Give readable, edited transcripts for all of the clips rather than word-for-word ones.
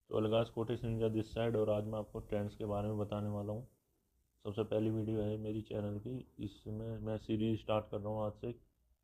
तो अलगाज quotation Ninja this side, और आज मैं आपको ट्रेंड्स के बारे में बताने वाला हूँ। सबसे पहली वीडियो है मेरी चैनल की। इसमें मैं सीरीज स्टार्ट कर रहा हूँ आज से,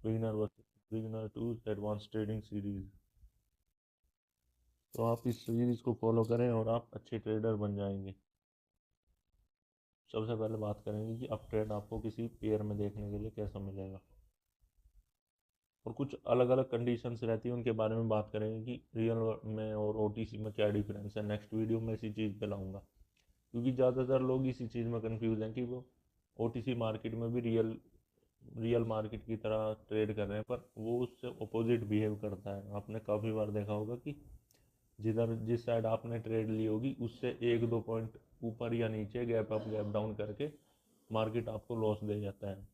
beginner to advance trading series. तो आप इस सीरीज को फॉलो करें और आप अच्छे ट्रेडर बन जाएंगे। सबसे पहले बात करेंगे कि अप ट्रेंड आपको किसी पेयर में देखने के लिए कैसा मिलेगा, और कुछ अलग अलग कंडीशंस रहती हैं उनके बारे में बात करेंगे कि रियल में और ओटीसी में क्या डिफरेंस है। नेक्स्ट वीडियो में इसी चीज़ पे लाऊंगा, क्योंकि ज़्यादातर लोग इसी चीज़ में कंफ्यूज हैं कि वो ओटीसी मार्केट में भी रियल रियल मार्केट की तरह ट्रेड कर रहे हैं, पर वो उससे अपोजिट बिहेव करता है। आपने काफ़ी बार देखा होगा कि जिस साइड आपने ट्रेड ली होगी उससे एक दो पॉइंट ऊपर या नीचे गैप अप गैप डाउन करके मार्केट आपको लॉस दे जाता है,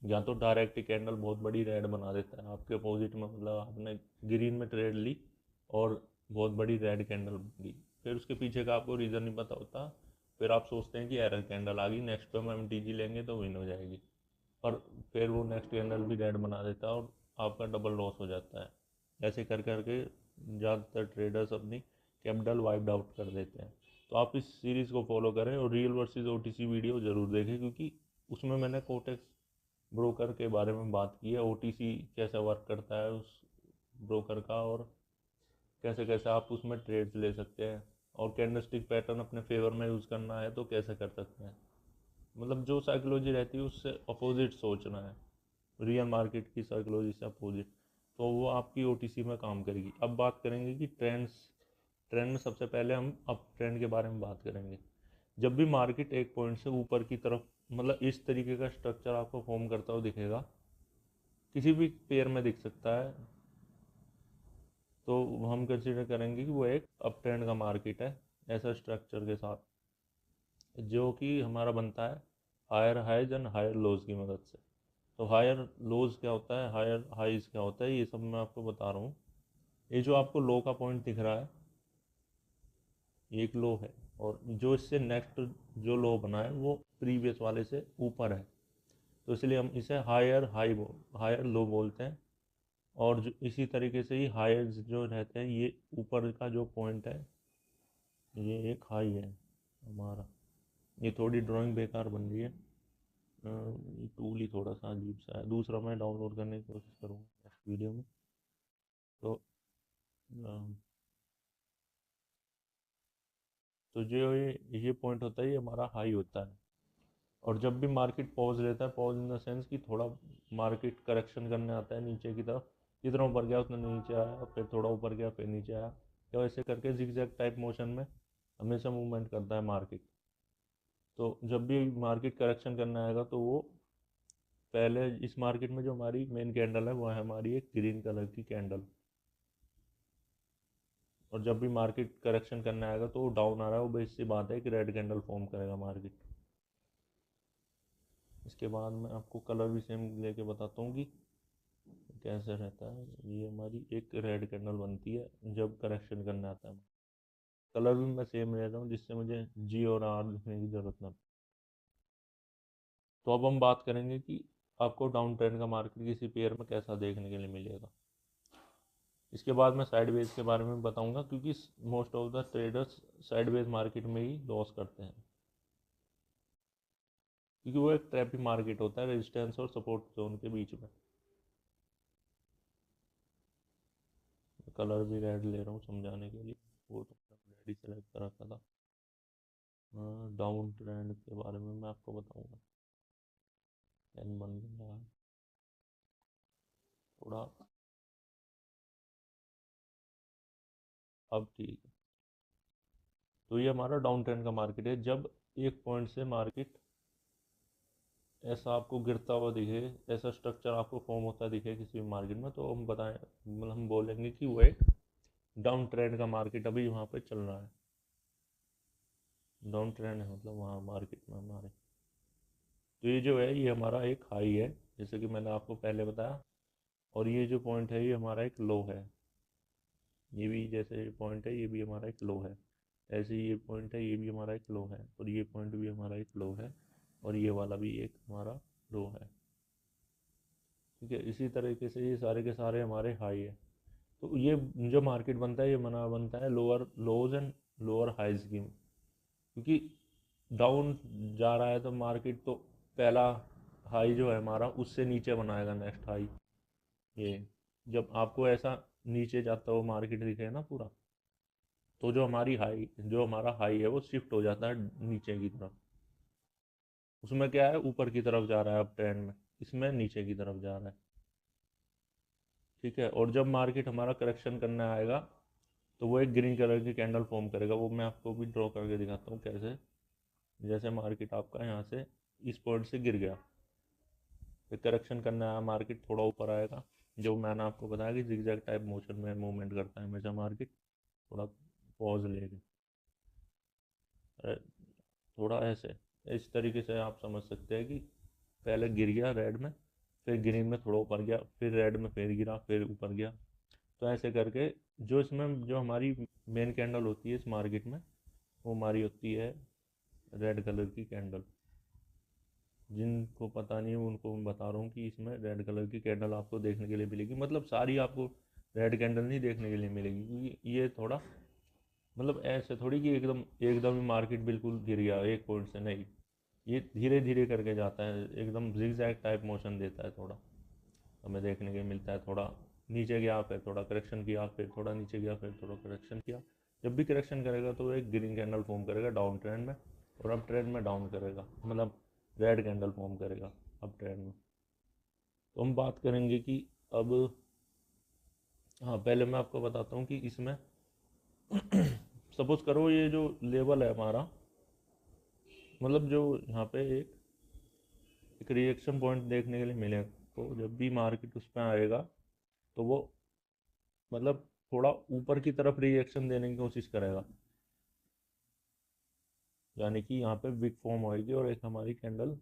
या तो डायरेक्ट कैंडल बहुत बड़ी रेड बना देता है आपके अपोजिट में। मतलब आपने ग्रीन में ट्रेड ली और बहुत बड़ी रेड कैंडल बन गई, फिर उसके पीछे का आपको रीज़न नहीं पता होता। फिर आप सोचते हैं कि एरर कैंडल आ गई, नेक्स्ट पे हम एमटीजी लेंगे तो विन हो जाएगी, पर फिर वो नेक्स्ट कैंडल भी रेड बना देता है और आपका डबल लॉस हो जाता है। ऐसे कर करके ज़्यादातर ट्रेडर्स अपनी कैपिटल वाइप्ड आउट कर देते हैं। तो आप इस सीरीज़ को फॉलो करें और रियल वर्सेस ओटीसी वीडियो ज़रूर देखें, क्योंकि उसमें मैंने कोटेक्स ब्रोकर के बारे में बात की है, ओटीसी कैसे वर्क करता है उस ब्रोकर का, और कैसे कैसे आप उसमें ट्रेड्स ले सकते हैं, और कैंडलस्टिक पैटर्न अपने फेवर में यूज़ करना है तो कैसे कर सकते हैं। मतलब जो साइकोलॉजी रहती है उससे अपोजिट सोचना है, रियल मार्केट की साइकोलॉजी से अपोजिट, तो वो आपकी ओटीसी में काम करेगी। अब बात करेंगे कि ट्रेंड में सबसे पहले हम अप ट्रेंड के बारे में बात करेंगे। जब भी मार्केट एक पॉइंट से ऊपर की तरफ, मतलब इस तरीके का स्ट्रक्चर आपको फॉर्म करता हुआ दिखेगा, किसी भी पेयर में दिख सकता है, तो हम कंसिडर करेंगे कि वो एक अप ट्रेंड का मार्केट है, ऐसा स्ट्रक्चर के साथ, जो कि हमारा बनता है higher highs and higher lows की मदद से। तो हायर लोज क्या होता है, हायर हाइज क्या होता है, ये सब मैं आपको बता रहा हूँ। ये जो आपको लो का पॉइंट दिख रहा है, ये एक लो है, और जो इससे नेक्स्ट जो लो बना है वो प्रीवियस वाले से ऊपर है, तो इसलिए हम इसे हायर लो बोलते हैं। और जो इसी तरीके से ही हायर जो रहते हैं, ये ऊपर का जो पॉइंट है, ये एक हाई है हमारा। ये थोड़ी ड्राइंग बेकार बन रही है, ये टूल ही थोड़ा सा अजीब सा है, दूसरा मैं डाउनलोड करने की कोशिश करूँगा नेक्स्ट वीडियो में। तो अ, तो जो ये पॉइंट होता है, ये हमारा हाई होता है। और जब भी मार्केट पॉज लेता है, पॉज इन द सेंस कि थोड़ा मार्केट करेक्शन करने आता है नीचे की तरफ, जितना ऊपर गया उतना नीचे आया, फिर थोड़ा ऊपर गया फिर नीचे आया, तो ऐसे करके जिगजैग टाइप मोशन में हमेशा मूवमेंट करता है मार्केट। तो जब भी मार्केट करेक्शन करना आएगा तो वो पहले, इस मार्केट में जो हमारी मेन कैंडल है वो है हमारी एक ग्रीन कलर की कैंडल, और जब भी मार्केट करेक्शन करने आएगा तो वो डाउन आ रहा है, वो बेसिक सी बात है कि रेड कैंडल फॉर्म करेगा मार्केट। इसके बाद मैं आपको कलर भी सेम लेके बताता हूँ कि कैसे रहता है। ये हमारी एक रेड कैंडल बनती है जब करेक्शन करने आता है। कलर भी मैं सेम ले रहा हूँ जिससे मुझे जी और आर लिखने की ज़रूरत ना पड़े। तो अब हम बात करेंगे कि आपको डाउन ट्रेंड का मार्केट किसी पेयर में कैसा देखने के लिए मिलेगा। इसके बाद मैं साइडवेज के बारे में बताऊंगा, क्योंकि most of the traders sideways market में ही लॉस करते हैं, क्योंकि वो एक ट्रैपिंग मार्केट होता है रेजिस्टेंस और सपोर्ट जोन के बीच में। कलर भी रेड ले रहा हूँ समझाने के लिए, वो तो रेड ही सेलेक्ट कर रखा था। डाउन ट्रेंड के बारे में मैं आपको बताऊंगा। पेन बन रहा है थोड़ा, अब ठीक है। तो ये हमारा डाउन ट्रेंड का मार्केट है, जब एक पॉइंट से मार्केट ऐसा आपको गिरता हुआ दिखे, ऐसा स्ट्रक्चर आपको फॉर्म होता दिखे किसी भी मार्केट में, तो हम बताएं, मतलब हम बोलेंगे कि वो एक डाउन ट्रेंड का मार्केट अभी वहाँ पे चल रहा है। डाउन ट्रेंड है मतलब वहाँ मार्केट में हमारे। तो ये जो है ये हमारा एक हाई है, जैसे कि मैंने आपको पहले बताया, और ये जो पॉइंट है ये हमारा एक लो है। ये भी जैसे ये पॉइंट है ये भी हमारा एक लो है, ऐसे ही ये पॉइंट है ये भी हमारा एक लो है, और ये पॉइंट भी हमारा एक लो है, और ये वाला भी एक हमारा लो है। ठीक है, इसी तरीके से ये सारे के सारे हमारे हाई है। तो ये जो मार्केट बनता है ये बनता है lower lows and lower highs की, क्योंकि डाउन जा रहा है तो मार्केट तो पहला हाई जो है हमारा उससे नीचे बनाएगा नेक्स्ट हाई। ये जब आपको ऐसा नीचे जाता हुआ मार्केट दिखे ना पूरा, तो जो हमारा हाई है वो शिफ्ट हो जाता है नीचे की तरफ। उसमें क्या है, ऊपर की तरफ जा रहा है अब ट्रेंड में, इसमें नीचे की तरफ जा रहा है। ठीक है, और जब मार्केट हमारा करेक्शन करने आएगा तो वो एक ग्रीन कलर की कैंडल फॉर्म करेगा। वो मैं आपको भी ड्रॉ करके दिखाता हूँ कैसे। जैसे मार्केट आपका यहाँ से इस पॉइंट से गिर गया, फिर करेक्शन करने आया, मार्केट थोड़ा ऊपर आएगा, जो मैंने आपको बताया कि जिगजैग टाइप मोशन में मूवमेंट करता है हमेशा मार्केट, थोड़ा पॉज लेके, थोड़ा ऐसे, इस तरीके से आप समझ सकते हैं कि पहले गिर गया रेड में, फिर ग्रीन में थोड़ा ऊपर गया, फिर रेड में फिर गिरा, फिर ऊपर गया। तो ऐसे करके जो इसमें जो हमारी मेन कैंडल होती है इस मार्केट में, वो हमारी होती है रेड कलर की कैंडल। जिनको पता नहीं है उनको मैं बता रहा हूँ कि इसमें रेड कलर की कैंडल आपको देखने के लिए मिलेगी। मतलब सारी आपको रेड कैंडल नहीं देखने के लिए मिलेगी, क्योंकि ये थोड़ा मतलब ऐसे थोड़ी कि एकदम एकदम ही मार्केट बिल्कुल गिर गया एक पॉइंट से, नहीं। ये धीरे धीरे करके जाता है, एकदम जिगजैग टाइप मोशन देता है थोड़ा, हमें देखने के मिलता है। थोड़ा नीचे गया, फिर थोड़ा करेक्शन किया, फिर थोड़ा नीचे गया, फिर थोड़ा करेक्शन किया। जब भी करेक्शन करेगा तो वो एक ग्रीन कैंडल फॉर्म करेगा डाउन ट्रेंड में, और अप ट्रेंड में डाउन करेगा, मतलब रेड कैंडल फॉर्म करेगा अप ट्रेंड में। तो हम बात करेंगे कि अब, हाँ पहले मैं आपको बताता हूँ कि इसमें सपोज करो ये जो लेवल है हमारा, मतलब जो यहाँ पे एक रिएक्शन पॉइंट देखने के लिए मिले, तो जब भी मार्केट उस पर आएगा तो वो मतलब थोड़ा ऊपर की तरफ रिएक्शन देने की कोशिश करेगा, यानी कि यहाँ पे विक फॉर्म होएगी और एक हमारी कैंडल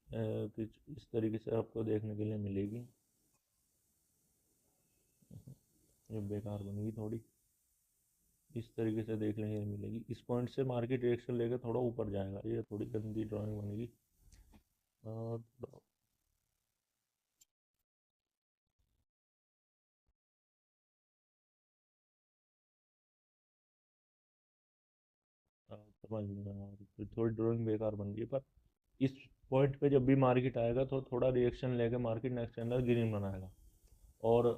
कुछ इस तरीके से आपको देखने के लिए मिलेगी। ये बेकार बनेगी थोड़ी, इस तरीके से देखने के लिए मिलेगी। इस पॉइंट से मार्केट रिएक्शन लेकर थोड़ा ऊपर जाएगा, ये थोड़ी गंदी ड्राइंग बनेगी। और समझ में आ रही, फिर थोड़ी ड्राइंग बेकार बन गई। पर इस पॉइंट पे जब भी मार्केट आएगा तो थोड़ा रिएक्शन लेके मार्केट नेक्स्ट कैंडल ग्रीन बनाएगा। और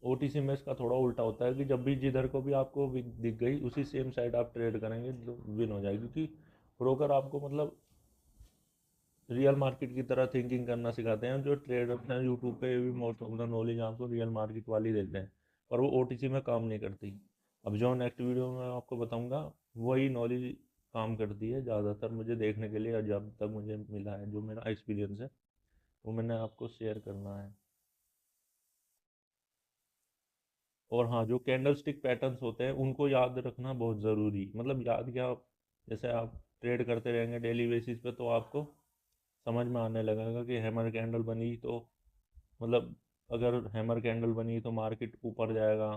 ओटीसी में इसका थोड़ा उल्टा होता है कि जब भी जिधर को भी आपको दिख गई उसी सेम साइड आप ट्रेड करेंगे तो विन हो जाएगी, क्योंकि ब्रोकर आपको मतलब रियल मार्केट की तरह थिंकिंग करना सिखाते हैं। जो ट्रेड अपना यूट्यूब पे भी मोस्ट ऑफ द नॉलेज आपको रियल मार्केट वाली देते हैं, पर वो ओटीसी में काम नहीं करती। अब जो नेक्स्ट वीडियो में आपको बताऊंगा वही नॉलेज काम करती है ज़्यादातर, मुझे देखने के लिए जब तक मुझे मिला है, जो मेरा एक्सपीरियंस है वो मैंने आपको शेयर करना है। और हाँ, जो कैंडल स्टिक पैटर्न्स होते हैं उनको याद रखना बहुत ज़रूरी, मतलब याद क्या, जैसे आप ट्रेड करते रहेंगे डेली बेसिस पे तो आपको समझ में आने लगेगा कि हैमर कैंडल बनी तो मतलब, अगर हैमर कैंडल बनी तो मार्केट ऊपर जाएगा,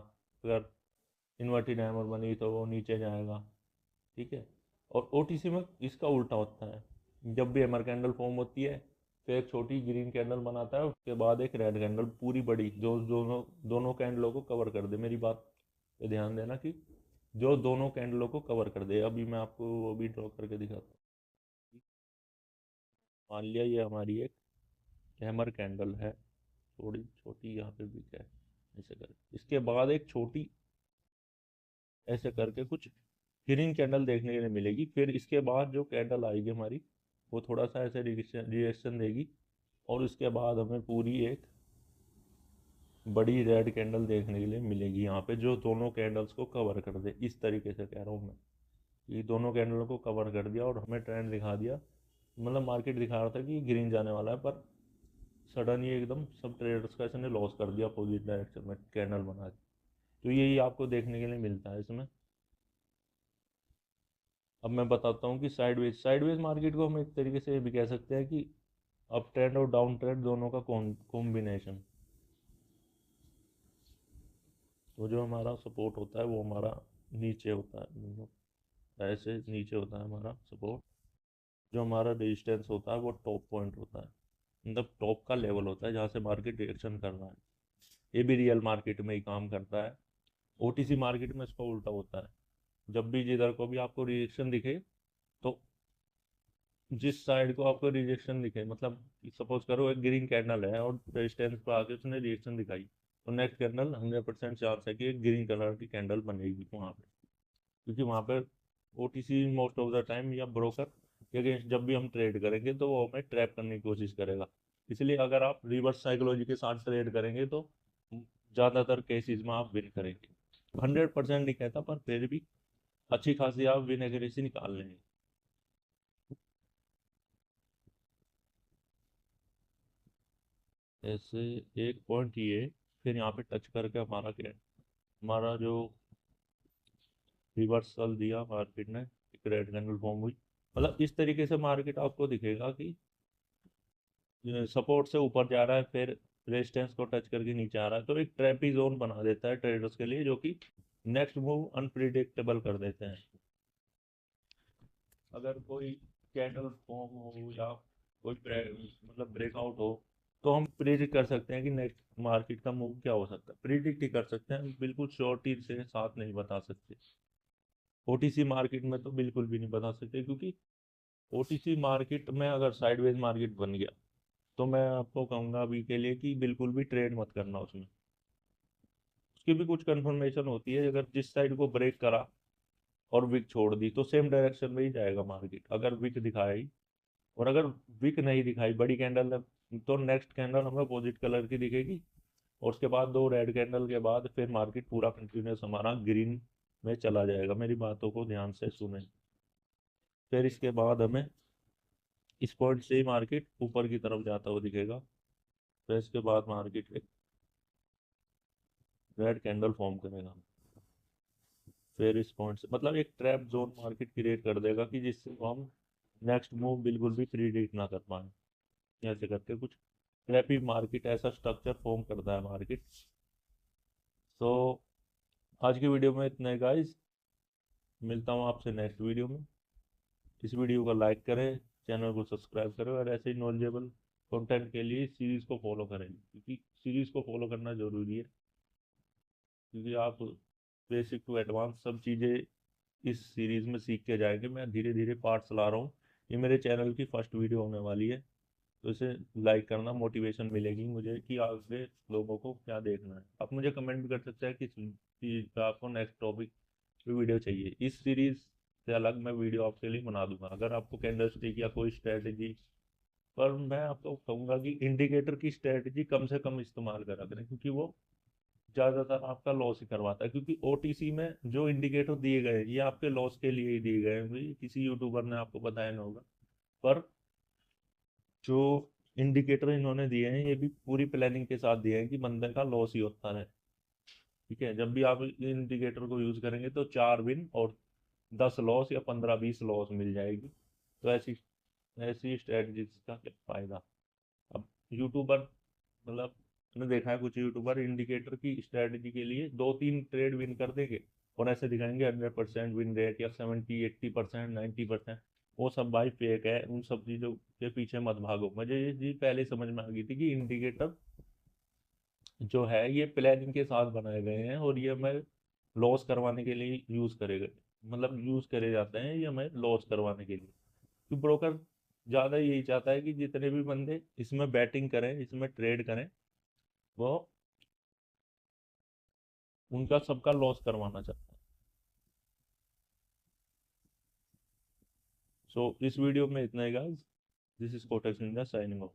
अगर इन्वर्टेड हैमर बनी तो वो नीचे जाएगा। ठीक है, और ओटीसी में इसका उल्टा होता है। जब भी हैमर कैंडल फॉर्म होती है, फिर एक छोटी ग्रीन कैंडल बनाता है, उसके बाद एक रेड कैंडल पूरी बड़ी, जो दोनों दोनों कैंडलों को कवर कर दे। मेरी बात पे ध्यान देना कि जो दोनों कैंडलों को कवर कर दे। अभी मैं आपको वो भी ड्रॉ करके दिखाता हूँ। मान लिया ये हमारी एक हैमर कैंडल है, थोड़ी छोटी यहाँ पे भी है, ऐसे करके इसके बाद एक छोटी ऐसे करके कुछ ग्रीन कैंडल देखने के लिए मिलेगी। फिर इसके बाद जो कैंडल आएगी हमारी, वो थोड़ा सा ऐसे रिएक्शन देगी, और उसके बाद हमें पूरी एक बड़ी रेड कैंडल देखने के लिए मिलेगी यहाँ पे, जो दोनों कैंडल्स को कवर कर दे। इस तरीके से कह रहा हूँ मैं, ये दोनों कैंडलों को कवर कर दिया और हमें ट्रेंड दिखा दिया, मतलब मार्केट दिखा रहा था कि ग्रीन जाने वाला है, पर सडन ये एकदम सब ट्रेडर्स का इसने लॉस कर दिया अपोजिट डायरेक्शन में कैंडल बना के। तो यही आपको देखने के लिए मिलता है इसमें। अब मैं बताता हूँ कि साइडवेज मार्केट को हम एक तरीके से ये भी कह सकते हैं कि अप ट्रेंड और डाउन ट्रेंड दोनों का कॉम्बिनेशन। तो जो हमारा सपोर्ट होता है वो हमारा नीचे होता है, मतलब ऐसे नीचे होता है हमारा सपोर्ट। जो हमारा रेजिस्टेंस होता है वो टॉप पॉइंट होता है, मतलब टॉप का लेवल होता है जहाँ से मार्केट रिएक्शन कर रहा है। ये भी रियल मार्केट में ही काम करता है। ओटीसी मार्केट में इसका उल्टा होता है। जब भी जिधर को भी आपको रिजेक्शन दिखे, तो जिस साइड को आपको रिजेक्शन दिखे, मतलब सपोज करो एक ग्रीन कैंडल है और रेजिस्टेंस पर आके उसने रिजेक्शन दिखाई, तो नेक्स्ट कैंडल 100% चांस है कि एक ग्रीन कलर की कैंडल बनेगी वहाँ पे। क्योंकि वहाँ पर OTC most of the time या ब्रोकर के अगेंस्ट जब भी हम ट्रेड करेंगे तो वो हमें ट्रैप करने की कोशिश करेगा। इसलिए अगर आप रिवर्स साइकोलॉजी के साथ ट्रेड करेंगे तो ज़्यादातर केसेस में आप विन करेंगे। 100% नहीं कहता, पर फिर भी अच्छी खासी आप विन एग्रेसी निकाल लेंगे। ऐसे एक पॉइंट ये, फिर यहाँ पे टच करके हमारा क्या, हमारा जो रिवर्सल दिया मार्केट ने, एक रेड कैंडल फॉर्म हुई, मतलब इस तरीके से मार्केट आपको दिखेगा कि सपोर्ट से ऊपर जा रहा है, फिर रेजिस्टेंस को टच करके नीचे आ रहा है, तो एक ट्रैपी जोन बना देता है ट्रेडर्स के लिए, जो कि नेक्स्ट मूव अनप्रिडिक्टेबल कर देते हैं। अगर कोई कैंडल फॉर्म हो या कोई मतलब ब्रेकआउट हो, तो हम प्रिडिक्ट कर सकते हैं कि नेक्स्ट मार्केट का मूव क्या हो सकता है, प्रिडिक्ट ही कर सकते हैं, बिल्कुल श्योरिटी से साथ नहीं बता सकते। ओटीसी मार्केट में तो बिल्कुल भी नहीं बता सकते, क्योंकि ओटीसी मार्केट में अगर साइडवेज मार्केट बन गया, तो मैं आपको कहूँगा अभी के लिए कि बिल्कुल भी ट्रेड मत करना उसमें। उसकी भी कुछ कंफर्मेशन होती है, अगर जिस साइड को ब्रेक करा और विक छोड़ दी तो सेम डायरेक्शन में ही जाएगा मार्केट, अगर विक दिखाई। और अगर विक नहीं दिखाई, बड़ी कैंडल है, तो नेक्स्ट कैंडल हमें अपोजिट कलर की दिखेगी, और उसके बाद दो रेड कैंडल के बाद फिर मार्केट पूरा कंटिन्यूस हमारा ग्रीन में चला जाएगा। मेरी बातों को ध्यान से सुने। फिर इसके बाद हमें इस पॉइंट से ही मार्केट ऊपर की तरफ जाता हुआ दिखेगा। फिर इसके बाद मार्केट एक रेड कैंडल फॉर्म करेगा। फिर इस पॉइंट से मतलब एक ट्रैप जोन मार्केट क्रिएट कर देगा कि जिससे हम नेक्स्ट मूव बिल्कुल भी प्रीडिक्ट ना कर पाए। ऐसे करके कुछ ट्रैपी मार्केट ऐसा स्ट्रक्चर फॉर्म करता है मार्केट। तो आज की वीडियो में इतना ही गाइस, मिलता हूँ आपसे नेक्स्ट वीडियो में। इस वीडियो को लाइक करें, चैनल को सब्सक्राइब करें, और ऐसे ही नॉलेजेबल कंटेंट के लिए सीरीज़ को फॉलो करें, क्योंकि सीरीज़ को फॉलो करना ज़रूरी है। क्योंकि आप बेसिक टू एडवांस सब चीज़ें इस सीरीज़ में सीख के जाएंगे। मैं धीरे धीरे पार्ट्स ला रहा हूँ। ये मेरे चैनल की फर्स्ट वीडियो होने वाली है, तो इसे लाइक करना, मोटिवेशन मिलेगी मुझे कि आगे लोगों को क्या देखना है। आप मुझे कमेंट भी कर सकते हैं किस चीज़ का आपको नेक्स्ट टॉपिक पे वीडियो चाहिए। इस सीरीज़ से अलग मैं वीडियो आपके लिए बना दूंगा। अगर आपको कैंडलस्टिक या कोई स्ट्रेटजी, पर मैं आपको कहूँगा कि इंडिकेटर की स्ट्रेटजी कम से कम इस्तेमाल करा करें, क्योंकि वो ज़्यादातर आपका लॉस ही करवाता है। क्योंकि ओटीसी में जो इंडिकेटर दिए गए हैं, ये आपके लॉस के लिए ही दिए गए हैं भाई, किसी यूट्यूबर ने आपको बताया नहीं होगा। पर जो इंडिकेटर इन्होंने दिए हैं, ये भी पूरी प्लानिंग के साथ दिए हैं कि बंदे का लॉस ही होता है। ठीक है, जब भी आप इंडिकेटर को यूज करेंगे तो 4 विन और 10 लॉस या 15-20 लॉस मिल जाएगी। तो ऐसी ऐसी स्ट्रेटजी का क्या फायदा। अब यूट्यूबर, मतलब मैंने देखा है कुछ यूट्यूबर इंडिकेटर की स्ट्रेटजी के लिए 2-3 ट्रेड विन कर देंगे, और ऐसे दिखाएंगे 100% विन रेट या 70-80%, 90%। वो सब भाई फेक है। उन सब चीज़ों के पीछे मत भागो। मुझे ये चीज़ पहले ही समझ में आ गई थी कि इंडिकेटर जो है ये प्लानिंग के साथ बनाए गए हैं, और ये हमें लॉस करवाने के लिए यूज़ करे गए, मतलब यूज़ करे जाते हैं ये हमें लॉस करवाने के लिए। तो ब्रोकर ज़्यादा यही चाहता है कि जितने भी बंदे इसमें बैटिंग करें, इसमें ट्रेड करें, वो उनका सबका लॉस करवाना चाहता है। सो इस वीडियो में इतना ही guys. This is Kotak Singh signing of.